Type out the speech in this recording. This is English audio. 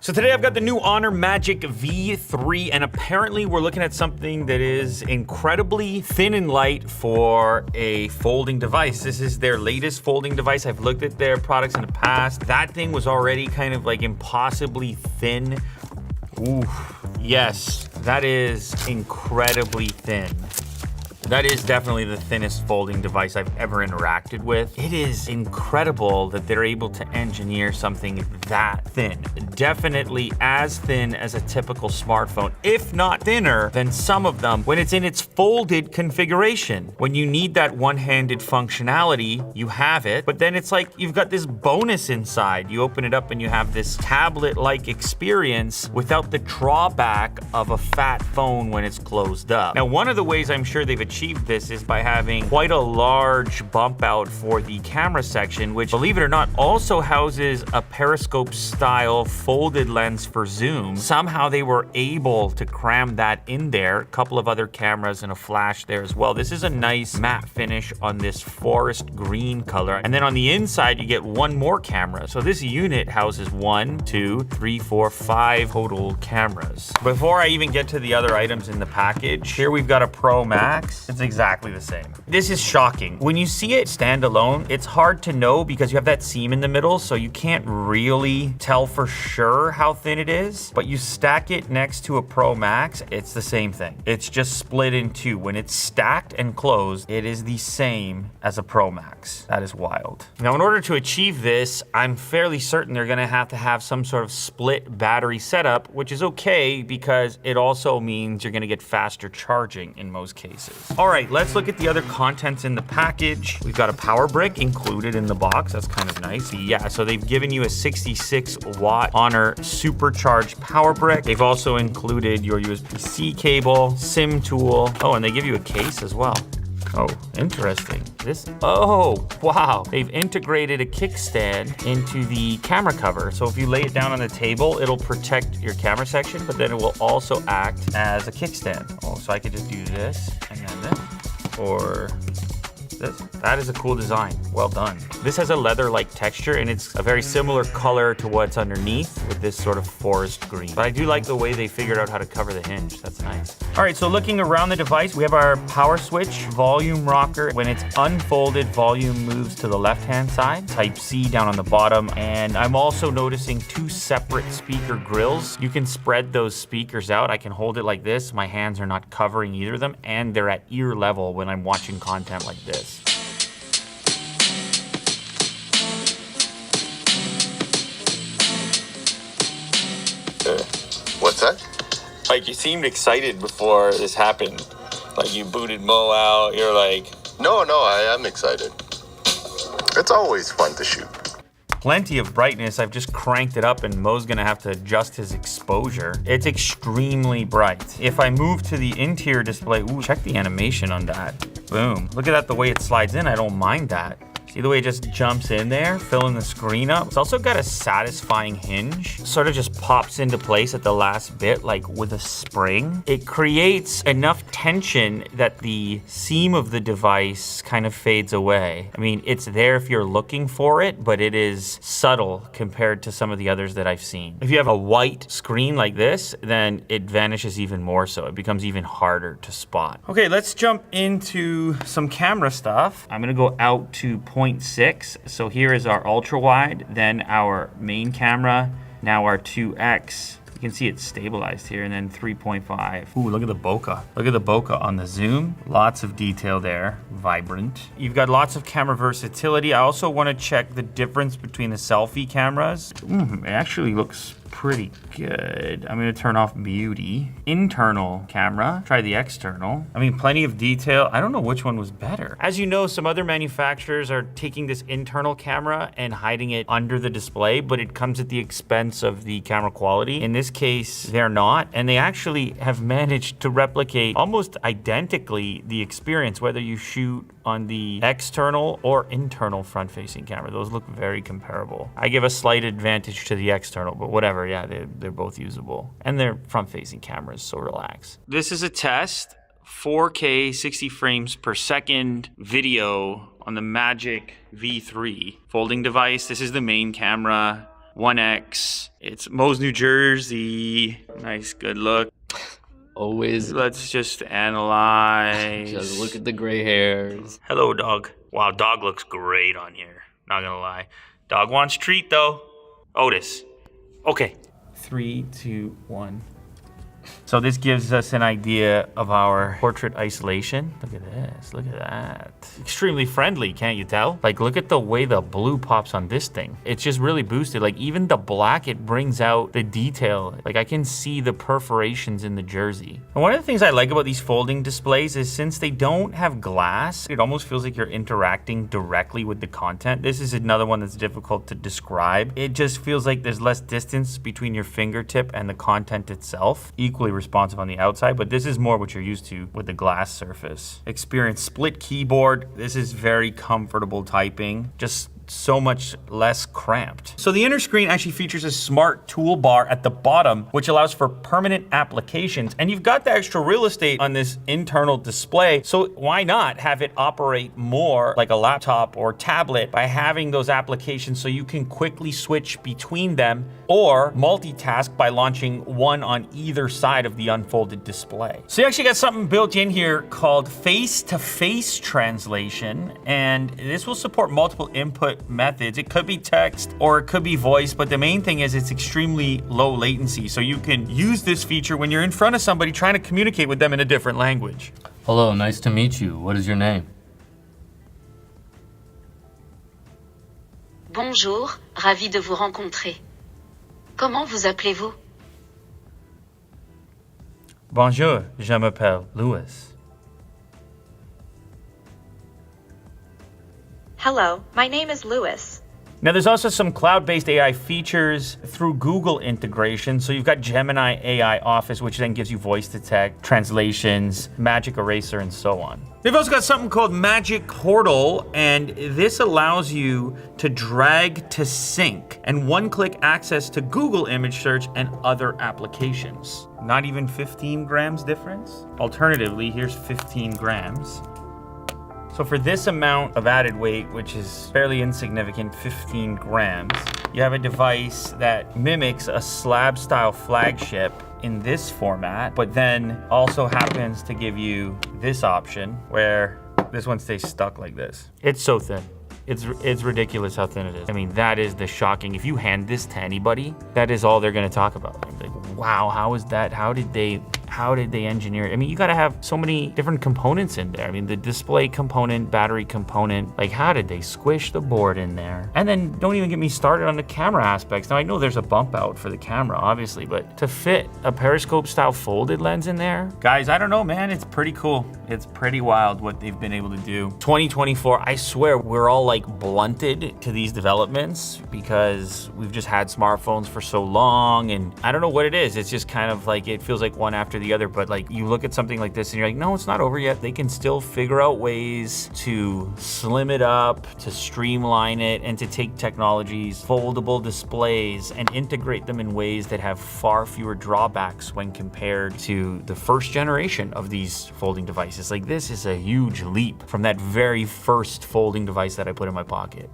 So today I've got the new Honor Magic V3, and apparently we're looking at something that is incredibly thin and light for a folding device. This is their latest folding device. I've looked at their products in the past. That thing was already kind of like impossibly thin. Ooh, yes, that is incredibly thin. That is definitely the thinnest folding device I've ever interacted with. It is incredible that they're able to engineer something that thin. Definitely as thin as a typical smartphone, if not thinner than some of them when it's in its folded configuration. When you need that one-handed functionality, you have it, but then it's like you've got this bonus inside. You open it up and you have this tablet-like experience without the drawback of a fat phone when it's closed up. Now, one of the ways I'm sure they've achieved this is by having quite a large bump out for the camera section, which, believe it or not, also houses a periscope style folded lens for zoom. Somehow they were able to cram that in there. A couple of other cameras and a flash there as well. This is a nice matte finish on this forest green color. And then on the inside, you get one more camera. So this unit houses 1, 2, 3, 4, 5 total cameras. Before I even get to the other items in the package, here we've got a Pro Max. It's exactly the same. This is shocking. When you see it stand alone, it's hard to know because you have that seam in the middle, so you can't really tell for sure how thin it is. But you stack it next to a Pro Max, it's the same thing. It's just split in two. When it's stacked and closed, it is the same as a Pro Max. That is wild. Now, in order to achieve this, I'm fairly certain they're gonna have to have some sort of split battery setup, which is okay because it also means you're gonna get faster charging in most cases. All right, let's look at the other contents in the package. We've got a power brick included in the box. That's kind of nice. Yeah, so they've given you a 66 watt Honor supercharged power brick. They've also included your USB-C cable, SIM tool. Oh, and they give you a case as well. Oh, interesting. Oh, wow. They've integrated a kickstand into the camera cover. So if you lay it down on the table, it'll protect your camera section, but then it will also act as a kickstand. Oh, so I could just do this and then this, or this. That is a cool design. Well done. This has a leather-like texture, and it's a very similar color to what's underneath with this sort of forest green. But I do like the way they figured out how to cover the hinge. That's nice. All right, so looking around the device, we have our power switch, volume rocker. When it's unfolded, volume moves to the left-hand side, Type-C down on the bottom. And I'm also noticing 2 separate speaker grills. You can spread those speakers out. I can hold it like this. My hands are not covering either of them, and they're at ear level when I'm watching content like this. What's that? Like, you seemed excited before this happened. Like, you booted Mo out, you're like... No, I am excited. It's always fun to shoot. Plenty of brightness. I've just cranked it up and Mo's gonna have to adjust his exposure. It's extremely bright. If I move to the interior display, ooh, check the animation on that. Boom. Look at that, the way it slides in. I don't mind that. See the way it just jumps in there, filling the screen up? It's also got a satisfying hinge. Sort of just pops into place at the last bit, like with a spring. It creates enough tension that the seam of the device kind of fades away. I mean, it's there if you're looking for it, but it is subtle compared to some of the others that I've seen. If you have a white screen like this, then it vanishes even more so. It becomes even harder to spot. Okay, let's jump into some camera stuff. I'm gonna go out to 0.6. So here is our ultra wide, then our main camera, now our 2x. You can see it's stabilized here, and then 3.5. Ooh, look at the bokeh. Look at the bokeh on the zoom. Lots of detail there, vibrant. You've got lots of camera versatility. I also want to check the difference between the selfie cameras. It actually looks pretty good. I'm gonna turn off beauty. Internal camera, try the external. I mean, plenty of detail. I don't know which one was better. As you know, some other manufacturers are taking this internal camera and hiding it under the display, but it comes at the expense of the camera quality. In this case, they're not, and they actually have managed to replicate almost identically the experience, whether you shoot on the external or internal front-facing camera. Those look very comparable. I give a slight advantage to the external, but whatever, yeah, they're both usable. And they're front-facing cameras, so relax. This is a test, 4K 60 frames per second video on the Magic V3 folding device. This is the main camera. 1X. It's Mo's New Jersey. Nice, good look. Always. Let's just analyze. Just look at the gray hairs. Hello, dog. Wow, dog looks great on here. Not gonna lie. Dog wants treat, though. Otis. Okay. 3, 2, 1. So this gives us an idea of our portrait isolation. Look at this, look at that. Extremely friendly, can't you tell? Like, look at the way the blue pops on this thing. It's just really boosted. Like, even the black, it brings out the detail. Like, I can see the perforations in the jersey. And one of the things I like about these folding displays is since they don't have glass, it almost feels like you're interacting directly with the content. This is another one that's difficult to describe. It just feels like there's less distance between your fingertip and the content itself. Equally responsive on the outside, but this is more what you're used to with the glass surface. Experience split keyboard. This is very comfortable typing. Just so much less cramped. So the inner screen actually features a smart toolbar at the bottom, which allows for permanent applications. And you've got the extra real estate on this internal display. So why not have it operate more like a laptop or tablet by having those applications so you can quickly switch between them or multitask by launching one on either side of the unfolded display. So you actually got something built in here called face-to-face translation, and this will support multiple input methods. It could be text or it could be voice, but the main thing is it's extremely low latency. So you can use this feature when you're in front of somebody trying to communicate with them in a different language. Hello, nice to meet you. What is your name? Bonjour, ravi de vous rencontrer. Comment vous appelez-vous? Bonjour, je m'appelle Louis. Hello, my name is Louis. Now there's also some cloud-based AI features through Google integration. So you've got Gemini AI Office, which then gives you voice to text, translations, Magic Eraser, and so on. They've also got something called Magic Portal, and this allows you to drag to sync and one-click access to Google image search and other applications. Not even 15 grams difference? Alternatively, here's 15 grams. So for this amount of added weight, which is fairly insignificant, 15 grams, you have a device that mimics a slab-style flagship in this format, but then also happens to give you this option where this one stays stuck like this. It's so thin. It's ridiculous how thin it is. I mean, that is the shocking. If you hand this to anybody, that is all they're gonna talk about. Like, wow, how is that? How did they engineer it? I mean, you gotta have so many different components in there. I mean, the display component, battery component, like how did they squish the board in there? And then don't even get me started on the camera aspects. Now I know there's a bump out for the camera, obviously, but to fit a periscope style folded lens in there, guys, I don't know, man, it's pretty cool. It's pretty wild what they've been able to do. 2024, I swear we're all like blunted to these developments because we've just had smartphones for so long, and I don't know what it is. It's just kind of like, it feels like one after the other, but like you look at something like this and you're like, no, it's not over yet. They can still figure out ways to slim it up, to streamline it, and to take technologies, foldable displays, and integrate them in ways that have far fewer drawbacks when compared to the first generation of these folding devices. Like, this is a huge leap from that very first folding device that I put in my pocket.